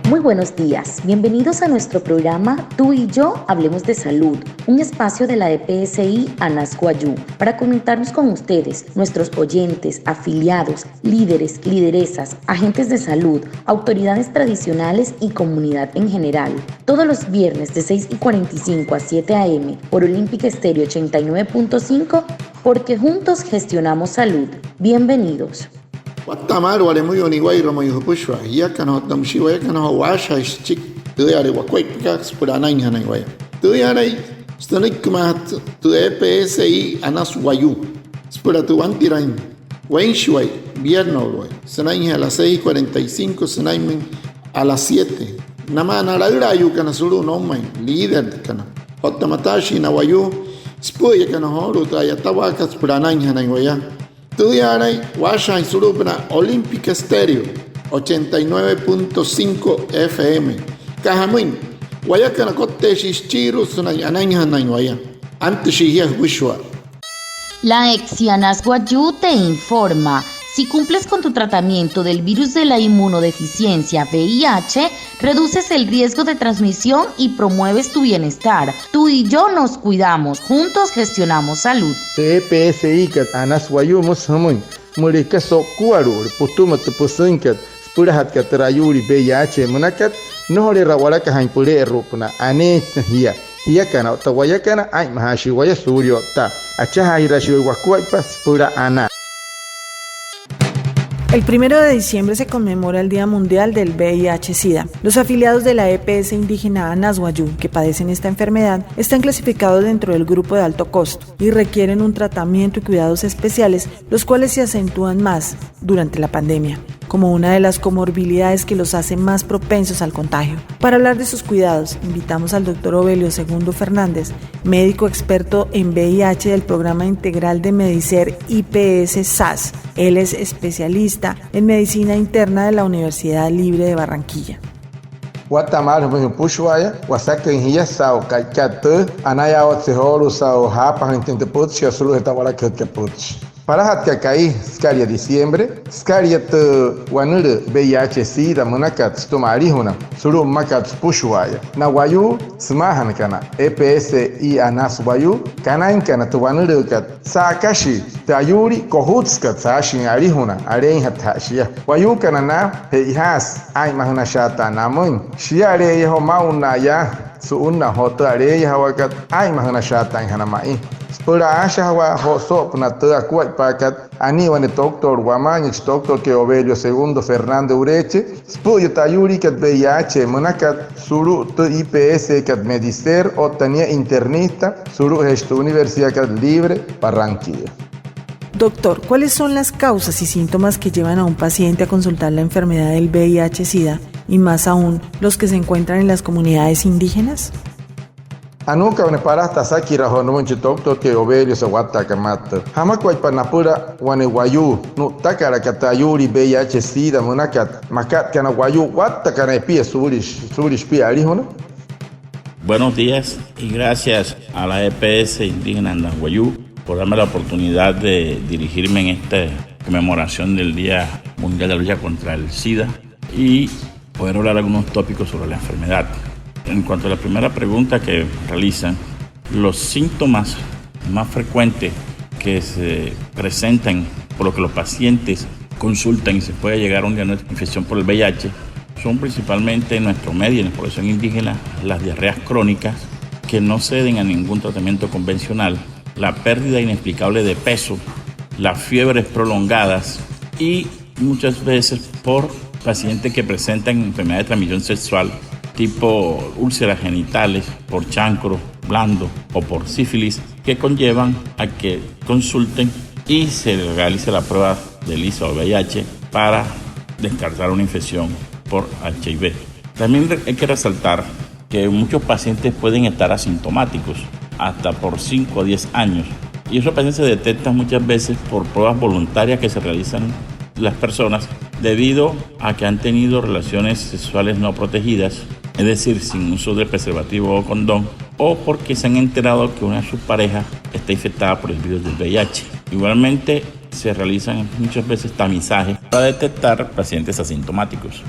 Muy buenos días, bienvenidos a nuestro programa Tú y yo hablemos de salud, un espacio de la EPSI ANAS Guayú para conectarnos con ustedes, nuestros oyentes, afiliados, líderes, lideresas, agentes de salud, autoridades tradicionales y comunidad en general. Todos los viernes de 6:45 a 7 a.m. por Olímpica Estéreo 89.5, porque juntos gestionamos salud. Bienvenidos. Guatemala wale muy oniguay romo yupushwa ya kano damshiwa ya kano washa chik tuyare wakwai pikax purana inhana iguaya tuyare stanik mat tu EPSI ANAS Guayú spura tu antirain wenshway viernes güey sanain a las 6:45 sanain a las 7 nama naradura yu kana sulu no mai líder kana hotamatashi na Guayú spuya kana horu ta ya tawakas purana inhana iguaya Tuyaray, Washa y Surupna, Olímpica Estéreo, 89.5 FM. Cajamuin, Guayacana Cote Shischiru, Sunayanayan, antes Shihia Wishwa. La EPSI ANAS Guayú te informa. Si cumples con tu tratamiento del virus de la inmunodeficiencia VIH, reduces el riesgo de transmisión y promueves tu bienestar. Tú y yo nos cuidamos, juntos gestionamos salud. EPSI ANAS Guayú Musamun, Murika Sokuaru, Putumat Pusunkat, Spurahat Katrayuri VIH Munakat, Nore Rawalaka Hampure Rupuna, Anet Hia. Yakana, Tawayakana, Ay Mahashi Wayasurio, Ta, Achaha Hirashi Wakuaipas, Pura Ana. El 1 de diciembre se conmemora el Día Mundial del VIH-Sida. Los afiliados de la EPS indígena ANAS Guayú que padecen esta enfermedad están clasificados dentro del grupo de alto costo y requieren un tratamiento y cuidados especiales, los cuales se acentúan más durante la pandemia, como una de las comorbilidades que los hace más propensos al contagio. Para hablar de sus cuidados, invitamos al Dr. Obelio Segundo Fernández, médico experto en VIH del Programa Integral de Medicer IPS SAS. Él es especialista en Medicina Interna de la Universidad Libre de Barranquilla. Guatemala muy pushwaya, wasaka inhiya sao kaikata, anaya otsehoro sao hapa intente putz, ya solo estaba que putz. Para hatkakai, skaria diciembre, skaria te wanure VIH SIDA munakat stomari huna, suru makat pushwaya. Na Guayú smahan kana, EPSI ANAS Guayú, kana tu wanure kat sakashi, tayuri kohutskat sashin arihuna, arein hatashia. Guayú kana na heihas, ay mahuna shata namun, shiare yeho mauna ya, suuna hota are yahawakat, ay mahuna shata in hanamai. Pura asha wa hosop na tua kuat pakat ani wane doctor Guamanich doctor que Obelio Segundo Fernández Ureche spuyo tayuri kat VIH munakat suru tu IPS kat Medicer o tania internista suru esta Universidad kat Libre Barranquilla. Doctor, ¿cuáles son las causas y síntomas que llevan a un paciente a consultar la enfermedad del VIH-Sida y más aún los que se encuentran en las comunidades indígenas? Anuka wane parasta sakira ho no doctor que Obelio se wata kamata. Hamakwai panapura wane Guayú no takara katayuri VIH SIDA munakat makat kana Guayú wata kana epie surish pie alihona. Buenos días y gracias a la EPS indígena ANAS Guayú por darme la oportunidad de dirigirme en esta conmemoración del Día Mundial de la Lucha contra el SIDA y poder hablar algunos tópicos sobre la enfermedad. En cuanto a la primera pregunta que realizan, los síntomas más frecuentes que se presentan por lo que los pacientes consultan y se puede llegar a un diagnóstico de infección por el VIH son principalmente en nuestro medio, en la población indígena, las diarreas crónicas que no ceden a ningún tratamiento convencional, la pérdida inexplicable de peso, las fiebres prolongadas y muchas veces por pacientes que presentan enfermedades de transmisión sexual tipo úlceras genitales, por chancro blando o por sífilis, que conllevan a que consulten y se realice la prueba de ELISA o VIH para descartar una infección por HIV. También hay que resaltar que muchos pacientes pueden estar asintomáticos hasta por 5 o 10 años y esos pacientes se detectan muchas veces por pruebas voluntarias que se realizan las personas debido a que han tenido relaciones sexuales no protegidas, es decir, sin uso de preservativo o condón, o porque se han enterado que una de sus parejas está infectada por el virus del VIH. Igualmente, se realizan muchas veces tamizajes para detectar pacientes asintomáticos.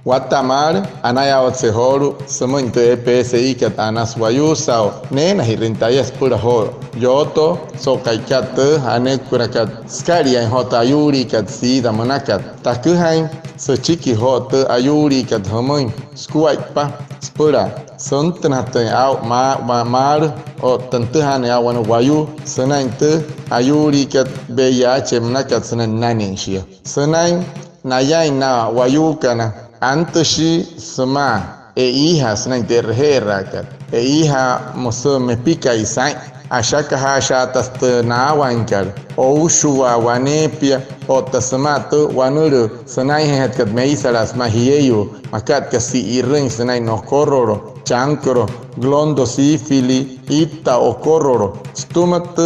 Guatamar, Anaya Otsehoru, Samuinte EPSI kat Anas Wayu sao, Nena Hirintayas pura horo. Yoto, so kaikat, Anet Kurakat, Skaria en Hota Ayuri kat Sida Monakat. Takuhain, so chiki hot Ayuri kat Homoin, Skuaipa, Spura, Sontanate out mar, o Tantuhan Awan Wayu, Sanainte, Ayuri kat BH Monakat Sanan Naninshia. Sanain, Nayain na Wayukana. Antoshi sama hija sna interhera kat hija moso me pica isai ashaka hasha tastanawankar o ushua wanepia o tasamato wanuru sanai het kat meisaras mahieyu makat kasi iring sanai no kororo chankoro glondo sifili ita o kororo stumat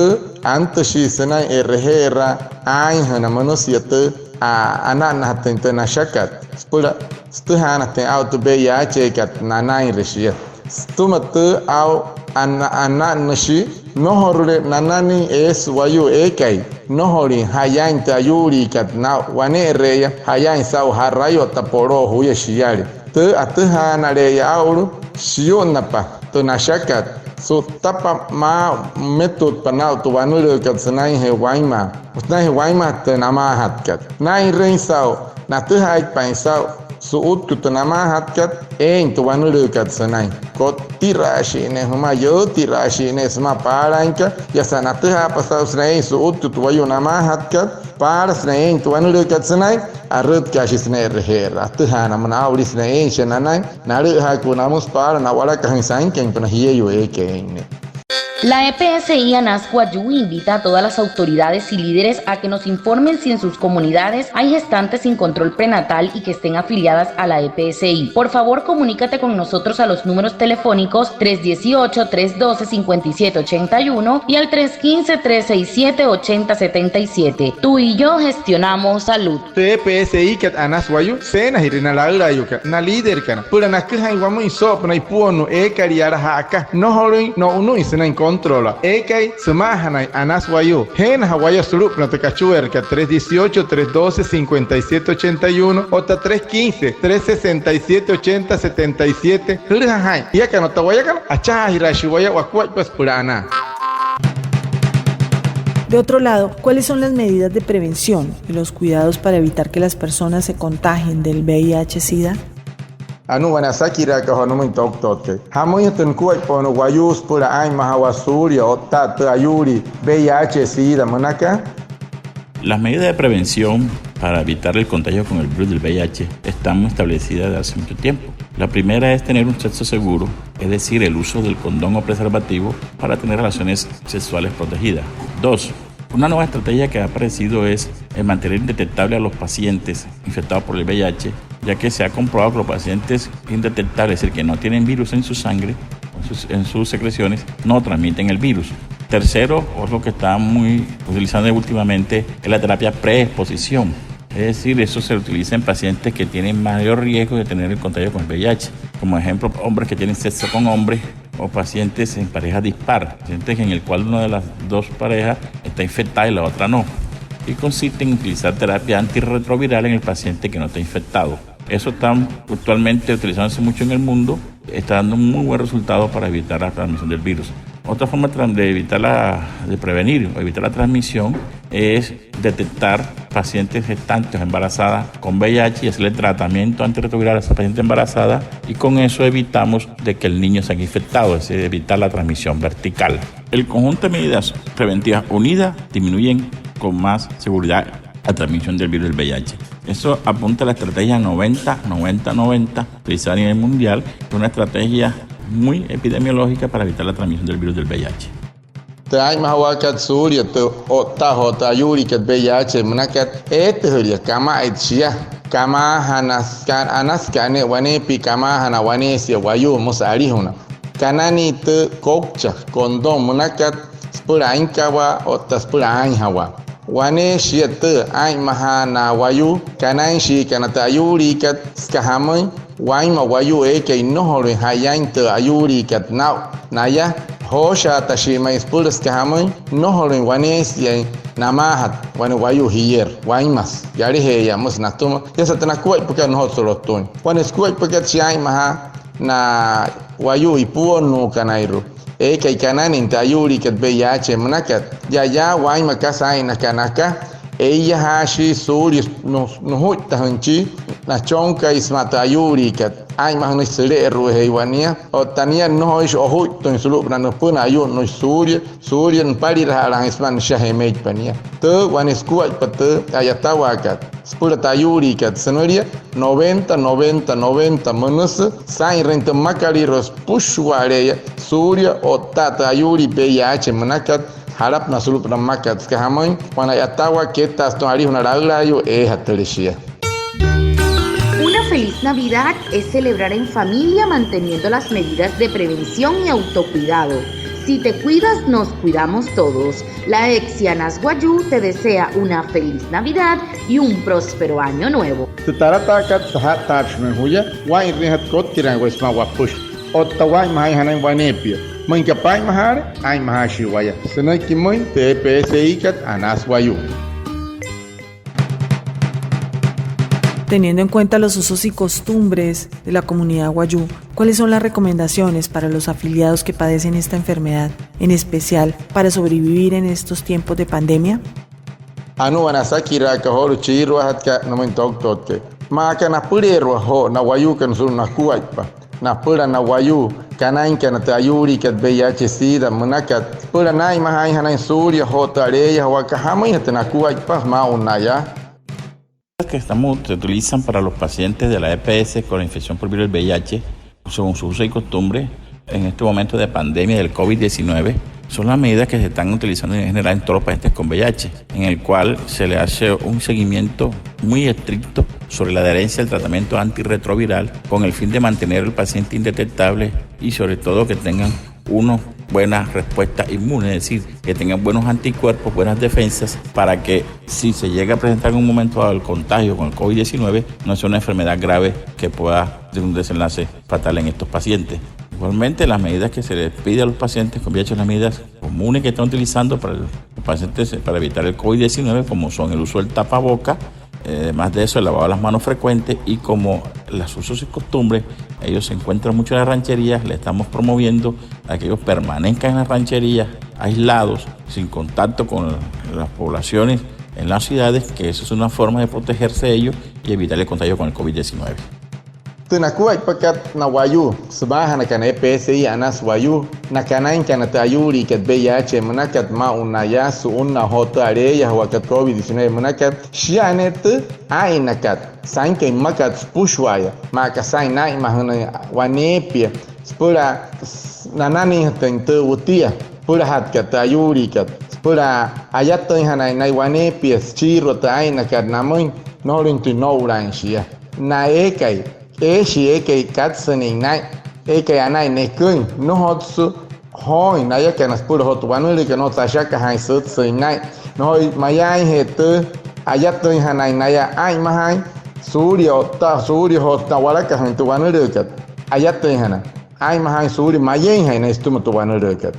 antoshi sanai erhera ai hana manusiate anak naten na shakat spura stuhana ten auto BH kat nanai resia stumatu au anak nashi nohorule nanani es wayu ekai nohori hayain tayuri kat na wane reya hayain sau harayo taporo huya shiari te atuhana reya auru shionapa to na shakat so tapa ma metod panal tu wanulu kat senai he waima usnai waima te nama hatkat nai reinsau na tu haik paisau suut tu nama hatkat tu wanulu kat senai kot tirashi ne huma yo tirashi ne sama paranka ya sana tu ha pasau senai suut tu wayu nama hatkat para senai tu wanulu kat senai arut kashi senai rehera tu ha na mana uli senai shenanai naru ha ku namus para na wala kahin sain ken pana hiyo eke. La EPSI Anasco-Ayú invita a todas las autoridades y líderes a que nos informen si en sus comunidades hay gestantes sin control prenatal y que estén afiliadas a la EPSI. Por favor, comunícate con nosotros a los números telefónicos 318-312-5781 y al 315-367-8077. Tú y yo gestionamos salud. EPSI kat Anasco-Ayú sena hirina la yuka na líder kana pura na khai wamu isop na ipuonu ekariara haka no horin no unu isena controla. Ekai semahanai Anasco-Ayú. Hen Hawaya Surup na tekachuer ka 318-312-5781 o 315-367-8077. Hirahai. Yaka no tawayakan acha hirashiwaya wakwai pas purana. De otro lado, ¿cuáles son las medidas de prevención y los cuidados para evitar que las personas se contagien del VIH-Sida? Anu wanasaki raka honomin toktoke. Hamoy tenkuai pono wayus pura ay mahawasuria o tata ayuri VIH-Sida manaka. Las medidas de prevención para evitar el contagio con el virus del VIH están establecidas desde hace mucho tiempo. La primera es tener un sexo seguro, es decir, el uso del condón o preservativo para tener relaciones sexuales protegidas. 2. Una nueva estrategia que ha aparecido es mantener indetectable a los pacientes infectados por el VIH, ya que se ha comprobado que los pacientes indetectables, es decir, que no tienen virus en su sangre, en sus secreciones, no transmiten el virus. Tercero, lo que está muy utilizando últimamente es la terapia preexposición. Es decir, eso se utiliza en pacientes que tienen mayor riesgo de tener el contagio con el VIH. Como ejemplo, hombres que tienen sexo con hombres o pacientes en pareja dispar, pacientes en el cual una de las dos parejas está infectada y la otra no. Y consiste en utilizar terapia antirretroviral en el paciente que no está infectado. Eso está actualmente utilizándose mucho en el mundo, está dando un muy buen resultado para evitar la transmisión del virus. Otra forma de prevenir o evitar la transmisión es detectar pacientes gestantes embarazadas con VIH y hacerle tratamiento antirretroviral a esa paciente embarazada, y con eso evitamos de que el niño sea infectado, es decir, evitar la transmisión vertical. El conjunto de medidas preventivas unidas disminuyen con más seguridad la transmisión del virus del VIH. Eso apunta a la estrategia 90-90-90 utilizada a nivel mundial, una estrategia muy epidemiológica para evitar la transmisión del virus del VIH. Trai mahawakat surya to hota yuri kat VIH manakat huria kama etsia kama anaskane wanepi kama hana wanesia wayu mosarihuna kanani te kokcha kondom manakat spura inkawa o taspura hawa wane shiate ai mahana wayu kanan shi kanata yuri kat skahamai waima wayu eke nohore hayain te ayuri kat nau naya Hosha tashima ispulas que hamoy no holen guanes y namahat guane guayu hier guaymas yari he yamos natuma ya satana kuai porque nosotros los tun guane kuai porque chiai maha na guayu ipuo no canairu que cananin tayuri que VIH manakat ya guayma kasai na kanaka ella hashi suri no hutta hanchi na chonka ismata yuri kat ai mah no sele ruhe iwania o tania no is o hutta in sulu brano puna ayu no suri en pari ralang isman shahemej pania te wan eskuat pate ayatawa kat spura tayuri kat senoria 90 manus sai renta makali ros pushware surya o tata yuri VIH manakat harap na sulup na makat que hamoy cuando ayatawa que tas no ari una raglayo hatelishia. Una feliz Navidad es celebrar en familia manteniendo las medidas de prevención y autocuidado. Si te cuidas, nos cuidamos todos. La Exia Nasguayú te desea una feliz Navidad y un próspero año nuevo. Tutaratakat sahat tachme huya, wai rehat kot tiran wesma wapush. Ottawai mahai hanan wanepia. Mancapai mahar, ay mahashi waya. Senai kimoy, TPSI kat Anasguayú. Teniendo en cuenta los usos y costumbres de la comunidad wayú, ¿cuáles son las recomendaciones para los afiliados que padecen esta enfermedad, en especial para sobrevivir en estos tiempos de pandemia? Anu wanasakira ka horu chiru hat ka nomentok totke. Maka na purero ho na wayú kan sul na kuaipa. Na pura na wayú kanain kana tayuri kat VIH sida manakat pura nai mahai hanan surya ho tareya wa ka hamai hatna kuaipa ma unaya. Que se utilizan para los pacientes de la EPS con la infección por virus del VIH, según su uso y costumbre en este momento de pandemia del COVID-19, son las medidas que se están utilizando en general en todos los pacientes con VIH, en el cual se le hace un seguimiento muy estricto sobre la adherencia al tratamiento antirretroviral con el fin de mantener al paciente indetectable y sobre todo que tengan una buena respuesta inmune, es decir, que tengan buenos anticuerpos, buenas defensas, para que si se llega a presentar en un momento dado el contagio con el COVID-19, no sea una enfermedad grave que pueda tener un desenlace fatal en estos pacientes. Igualmente, las medidas que se les pide a los pacientes con VIH son las medidas comunes que están utilizando para los pacientes para evitar el COVID-19, como son el uso del tapaboca, además de eso, el lavado de las manos frecuente y como los usos y costumbres, ellos se encuentran mucho en las rancherías, le estamos promoviendo a que ellos permanezcan en las rancherías, aislados, sin contacto con las poblaciones en las ciudades, que eso es una forma de protegerse de ellos y evitar el contagio con el COVID-19. Tunakuai pakat na wayu sebahan kan EPSI anas wayu na kanain kan tayuri kat VIH manakat ma unaya su unna hoto areya wakat COVID-19 manakat shianet ainakat sain ke makat pushwaya maka sain nai mahana wanepia spura nanani tente utia pura hat kat tayuri kat spura ayat hanai nai wanepia chiro ta ainakat namoin no lintu no ranchia na ekai que katsening nai que anai nekun no hotsu hoi naya que nas puro hot wanuli que no tashaka hai sut nai no mayai hetu ayatu hanai naya ai mahai surya hot tawala ka han tu wanuli kat ayatu hana ai mahai surya mayai hai na istu tu wanuli kat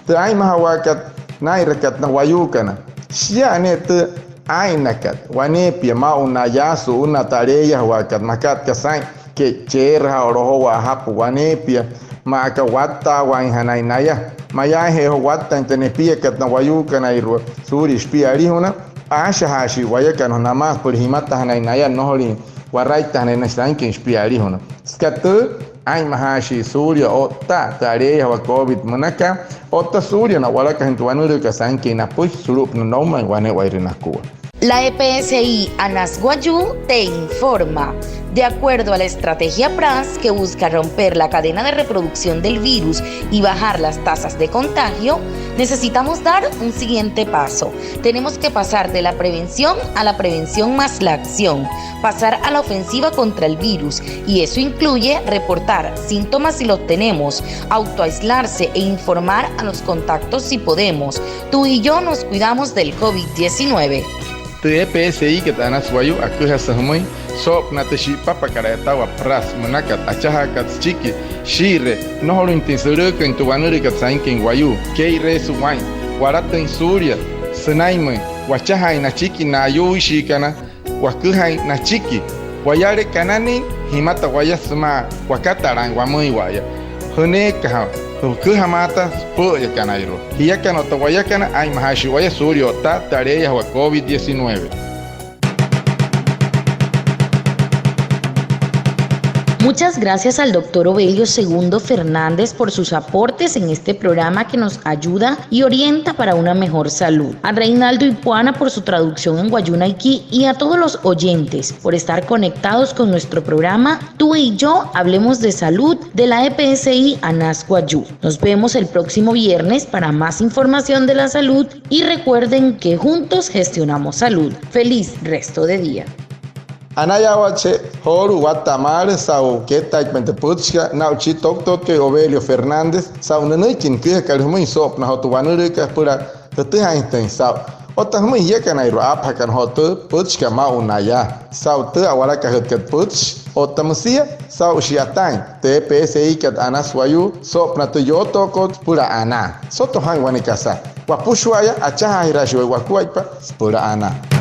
tu ai mahawakat nai rakat na wayukana sia ne tu ainakat wanepia ma unayasu una tareya wakat makat kasai ke cherha oroho wa hapu wanepia ma ka watta wan hanainaya maya he watta tenepia kat na wayuka na iru suri spiari hona asha hashi wayakan hona mas por himata hanainaya noholi waraita hanaina stankin spiari hona skatu ai mahashi surya otta tareya wa covid manaka otta surya na walaka hentuanuru ka sanki na push surup no noma wane wairina kuwa. La EPSI Anasguayú te informa. De acuerdo a la estrategia PRAS que busca romper la cadena de reproducción del virus y bajar las tasas de contagio, necesitamos dar un siguiente paso. Tenemos que pasar de la prevención a la prevención más la acción, pasar a la ofensiva contra el virus, y eso incluye reportar síntomas si los tenemos, autoaislarse e informar a los contactos si podemos. Tú y yo nos cuidamos del COVID-19. Tu EPSI que Anasguayú akuha sahmoy sop na teshi papa kara tawa pras manakat achaha kat chiki shire no holo intensiru kan tu wanuri kat sain ken wayu kei resu wain warata in suria senaime wachaha na chiki na yuishi kana wakuhai na chiki wayare kanani himata wayasma wakataran wamui waya hone ka Kuhamata puya kanairo. Hiyakano tawayakana ay mahashi waya surio ta tareya wa COVID-19. Muchas gracias al doctor Ovelio II Fernández por sus aportes en este programa que nos ayuda y orienta para una mejor salud. A Reinaldo Ipuana por su traducción en Guayunaiki y a todos los oyentes por estar conectados con nuestro programa Tú y Yo Hablemos de Salud de la EPSI Anasco-Ayú. Nos vemos el próximo viernes para más información de la salud y recuerden que juntos gestionamos salud. Feliz resto de día. Anayawache horu watamare sau keta ikmenteputska nauchi tokto ke Ovelio Fernández sau nanaikin ke kalhmui sop na hotuwanure ka pura teteha inten sau otah mui yakana iro aphakan hotu putska maunaya sau te awala ka hetket puts otamsia sau shiatang TPSI kat Anasco-Ayú sop na toyoto kot pura ana soto hang wanikasa wapushwaya achaha hirashwe wakuaipa pura ana.